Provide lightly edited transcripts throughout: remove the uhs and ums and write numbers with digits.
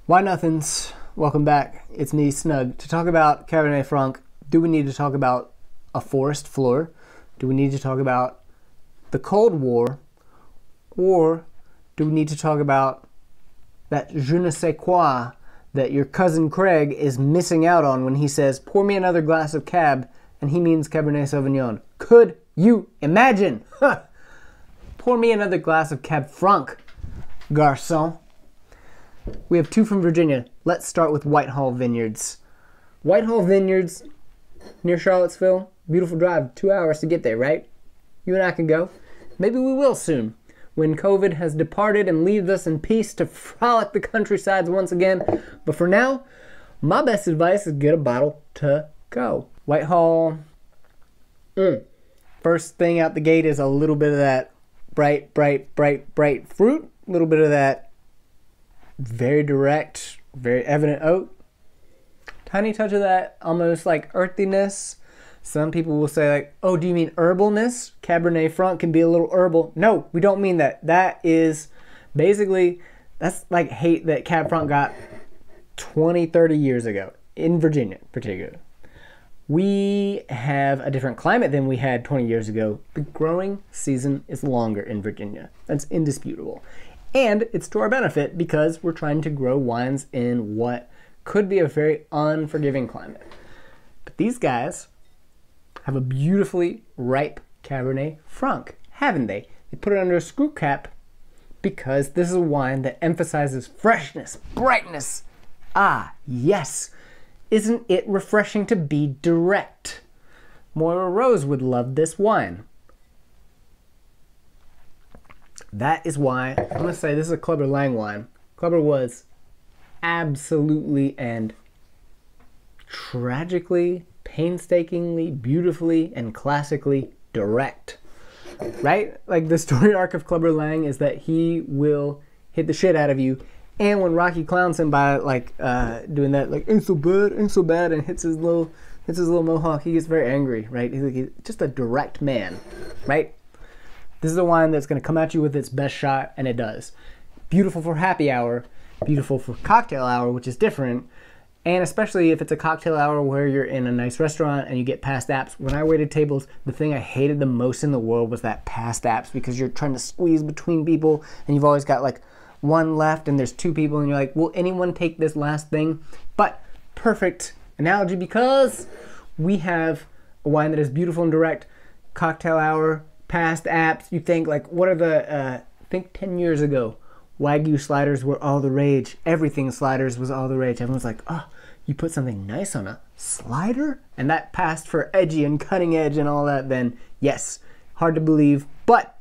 Why nothings? Welcome back. It's me, Snug. To talk about Cabernet Franc, do we need to talk about a forest floor? Do we need to talk about the Cold War? Or do we need to talk about that je ne sais quoi that your cousin Craig is missing out on when he says, pour me another glass of Cab, and he means Cabernet Sauvignon? Could you imagine? Pour me another glass of Cab Franc, garçon. We have two from Virginia. Let's start with Whitehall Vineyards. Whitehall Vineyards, near Charlottesville. Beautiful drive, 2 hours to get there, right? You and I can go. Maybe we will soon, when COVID has departed and leaves us in peace to frolic the countrysides once again. But for now, my best advice is get a bottle to go. Whitehall, first thing out the gate is a little bit of that bright fruit. A little bit of that very direct, very evident oak. Tiny touch of that almost like earthiness. Some people will say like, oh, do you mean herbalness? Cabernet Franc can be a little herbal. No, we don't mean that. That is basically, that's like hate that Cab Franc got 20, 30 years ago in Virginia in particular. We have a different climate than we had 20 years ago. The growing season is longer in Virginia. That's indisputable. And it's to our benefit because we're trying to grow wines in what could be a very unforgiving climate. But these guys have a beautifully ripe Cabernet Franc, haven't they? They put it under a screw cap because this is a wine that emphasizes freshness, brightness. Ah, yes. Isn't it refreshing to be direct? Moira Rose would love this wine. That is why I'm going to say this is a Clubber Lang wine. Clubber was absolutely and tragically, painstakingly, beautifully, and classically direct. Right? Like the story arc of Clubber Lang is that he will hit the shit out of you. And when Rocky clowns him by like doing that, like ain't so bad, and hits his little mohawk, he gets very angry, right? He's just a direct man, right? This is a wine that's going to come at you with its best shot, and it does. Beautiful for happy hour, beautiful for cocktail hour, which is different, and especially if it's a cocktail hour where you're in a nice restaurant and you get past apps. When I waited tables, the thing I hated the most in the world was that past apps, because you're trying to squeeze between people, and you've always got like one left, and there's two people, and you're like, will anyone take this last thing? But perfect analogy, because we have a wine that is beautiful and direct, cocktail hour, past apps. You think like, what are the, I think 10 years ago, Wagyu sliders were all the rage. Everything sliders was all the rage. Everyone's like, oh, you put something nice on a slider? And that passed for edgy and cutting edge and all that, then yes, hard to believe. But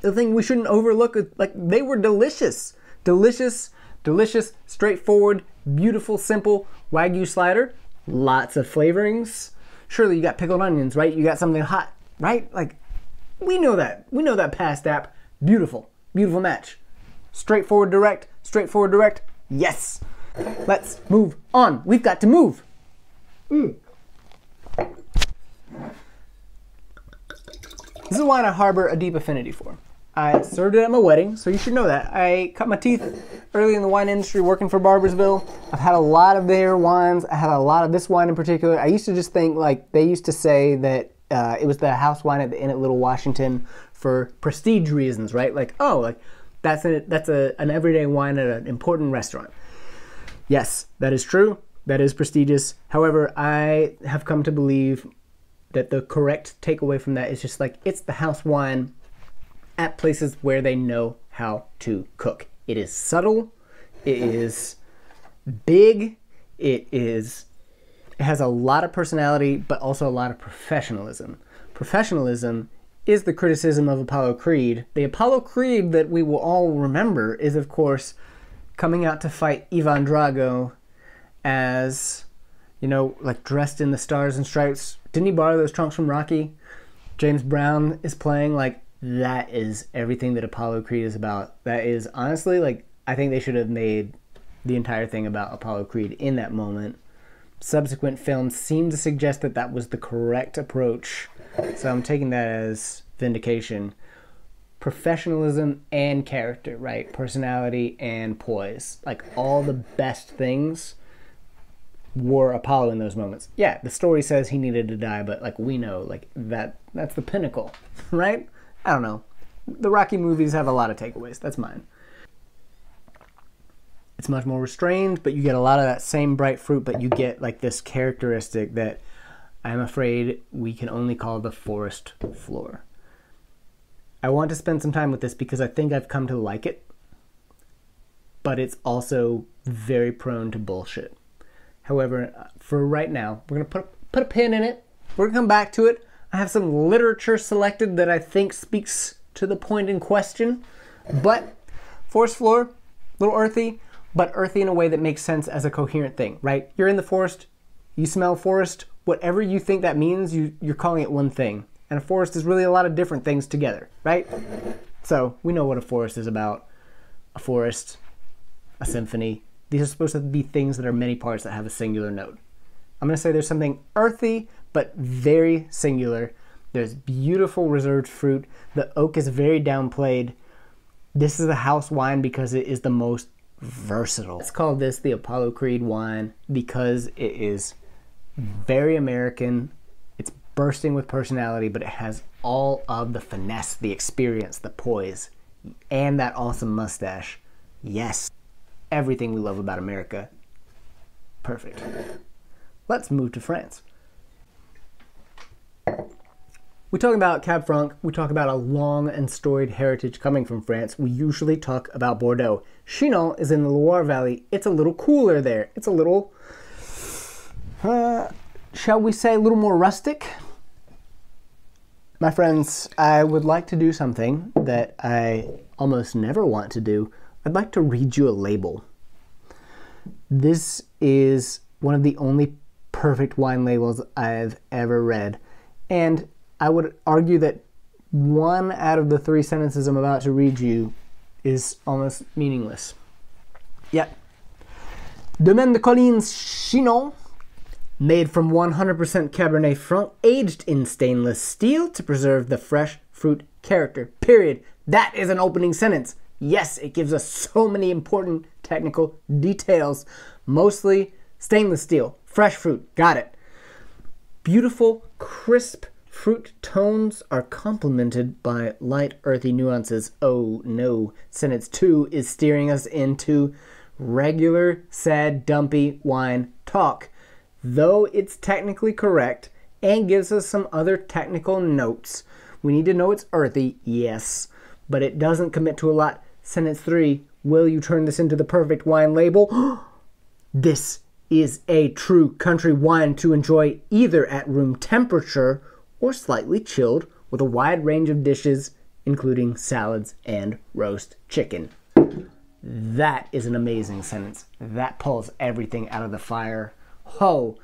the thing we shouldn't overlook is like, they were delicious. Delicious, straightforward, beautiful, simple Wagyu slider. Lots of flavorings. Surely you got pickled onions, right? You got something hot, right? Like, we know that. We know that past app. Beautiful. Beautiful match. Straightforward, direct. Yes. Let's move on. We've got to move. This is a wine I harbor a deep affinity for. I served it at my wedding, so you should know that. I cut my teeth early in the wine industry working for Barbersville. I've had a lot of their wines. I had a lot of this wine in particular. I used to just think, like, they used to say that it was the house wine at the Inn at Little Washington for prestige reasons, right? Like, oh, like that's an everyday wine at an important restaurant. Yes, that is true. That is prestigious. However, I have come to believe that the correct takeaway from that is just like, it's the house wine at places where they know how to cook. It is subtle. It is big. It has a lot of personality, but also a lot of professionalism. Professionalism is the criticism of Apollo Creed. The Apollo Creed that we will all remember is, of course, coming out to fight Ivan Drago as, you know, like dressed in the stars and stripes. Didn't he borrow those trunks from Rocky? James Brown is playing. Like, that is everything that Apollo Creed is about. That is, honestly, like, I think they should have made the entire thing about Apollo Creed in that moment. Subsequent films seem to suggest that that was the correct approach, so I'm taking that as vindication. professionalism and character, right? Personality and poise. Like all the best things were Apollo in those moments. Yeah, the story says he needed to die, but like we know, like that's the pinnacle, right? I don't know. The Rocky movies have a lot of takeaways. That's mine. It's much more restrained, but you get a lot of that same bright fruit, but you get like this characteristic that I'm afraid we can only call the forest floor. I want to spend some time with this because I think I've come to like it, but it's also very prone to bullshit. However, for right now, we're going to put a pin in it. We're going to come back to it. I have some literature selected that I think speaks to the point in question, but forest floor, a little earthy, but earthy in a way that makes sense as a coherent thing, right? You're in the forest, you smell forest, whatever you think that means, you're calling it one thing. And a forest is really a lot of different things together, right? So we know what a forest is about. A forest, a symphony. These are supposed to be things that are many parts that have a singular note. I'm going to say there's something earthy, but very singular. There's beautiful reserved fruit. The oak is very downplayed. This is a house wine because it is the most versatile. Let's call this the Apollo Creed wine because it is very American. It's bursting with personality, but it has all of the finesse, the experience, the poise, and that awesome mustache. Yes, everything we love about America. Perfect. Let's move to France. We talk about Cab Franc, we talk about a long and storied heritage coming from France. We usually talk about Bordeaux. Chinon is in the Loire Valley. It's a little cooler there. It's a little, shall we say, a little more rustic? My friends, I would like to do something that I almost never want to do. I'd like to read you a label. This is one of the only perfect wine labels I've ever read. And I would argue that 1 out of the 3 sentences I'm about to read you is almost meaningless. Yep. Domaine de Collines Chinon, made from 100% Cabernet Franc, aged in stainless steel to preserve the fresh fruit character. Period. That is an opening sentence. Yes, it gives us so many important technical details. Mostly stainless steel, fresh fruit. Got it. Beautiful, crisp fruit tones are complemented by light, earthy nuances. Oh no, sentence 2 is steering us into regular, sad, dumpy wine talk. Though it's technically correct and gives us some other technical notes. We need to know it's earthy, yes, but it doesn't commit to a lot. Sentence 3, will you turn this into the perfect wine label? This is a true country wine to enjoy either at room temperature or slightly chilled with a wide range of dishes, including salads and roast chicken. That is an amazing sentence. That pulls everything out of the fire. Oh,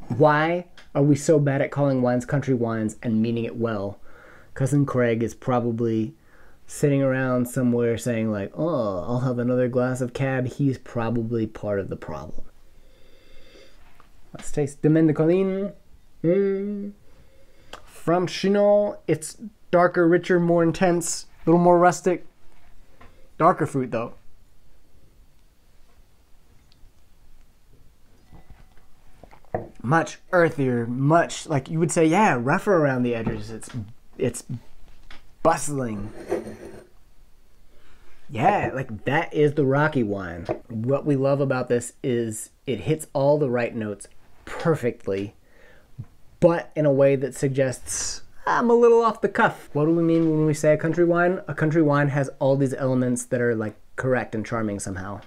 why are we so bad at calling wines country wines and meaning it well? Cousin Craig is probably sitting around somewhere saying like, oh, I'll have another glass of cab. He's probably part of the problem. Let's taste Domaine de Colline. From Chinon, it's darker, richer, more intense, a little more rustic. Darker fruit though. Much earthier, much like you would say, yeah, rougher around the edges. It's bustling. Yeah, like that is the Rocky wine. What we love about this is it hits all the right notes perfectly, but in a way that suggests I'm a little off the cuff. What do we mean when we say a country wine? A country wine has all these elements that are like correct and charming somehow.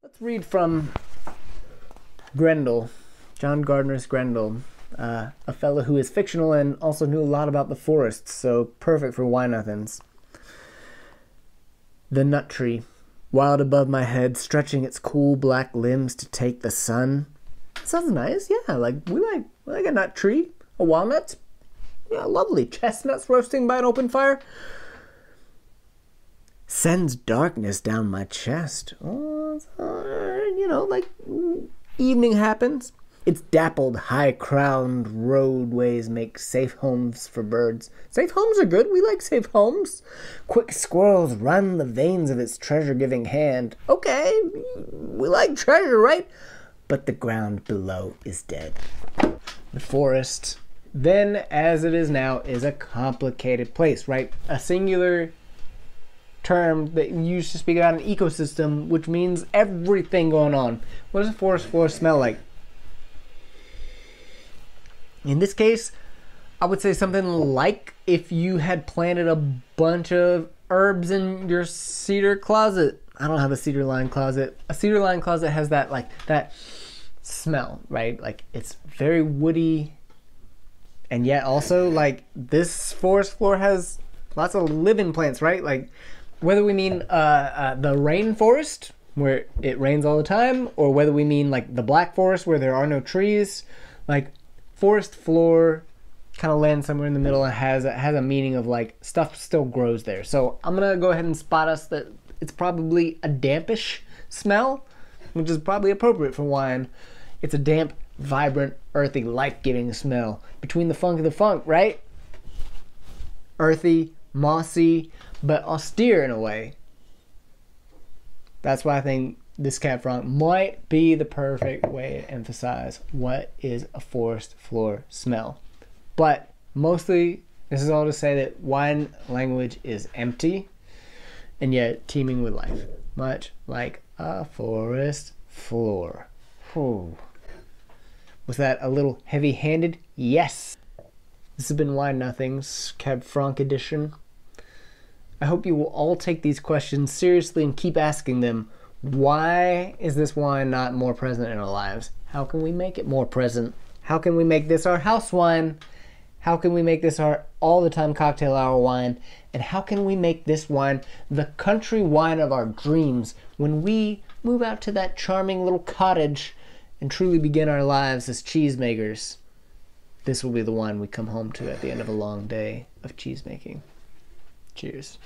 Let's read from Grendel, John Gardner's Grendel, a fellow who is fictional and also knew a lot about the forests, so perfect for wine-athons. The nut tree, wild above my head, stretching its cool black limbs to take the sun. Sounds nice, yeah, we like a nut tree, a walnut. Yeah, lovely. Chestnuts roasting by an open fire. Sends darkness down my chest. Oh, you know, like evening happens. Its dappled, high-crowned roadways make safe homes for birds. Safe homes are good. We like safe homes. Quick squirrels run the veins of its treasure-giving hand. Okay, we like treasure, right? But the ground below is dead. The forest, then as it is now, is a complicated place, right? A singular term that used to speak about an ecosystem, which means everything going on. What does a forest floor smell like? In this case, I would say something like if you had planted a bunch of herbs in your cedar closet. I don't have a cedar lined closet. A cedar lined closet has that, like, that smell, right? Like, it's very woody, and yet also, like, this forest floor has lots of living plants, right? Like, whether we mean the rainforest, where it rains all the time, or whether we mean, like, the black forest, where there are no trees, like, forest floor kind of lands somewhere in the middle and has a meaning of, like, stuff still grows there. So I'm gonna go ahead and spot us that it's probably a dampish smell, which is probably appropriate for wine. It's a damp, vibrant, earthy, life-giving smell. Between the funk and the funk, right? Earthy, mossy, but austere in a way. That's why I think this Cab Franc might be the perfect way to emphasize what is a forest floor smell. But mostly, this is all to say that wine language is empty and yet teeming with life, much like a forest floor. Whew. Was that a little heavy-handed? Yes. This has been Wine Nothings, Cab Franc edition. I hope you will all take these questions seriously and keep asking them. Why is this wine not more present in our lives? How can we make it more present? How can we make this our house wine? How can we make this our all-the-time cocktail hour wine? And how can we make this wine the country wine of our dreams when we move out to that charming little cottage and truly begin our lives as cheesemakers? This will be the wine we come home to at the end of a long day of cheesemaking. Cheers.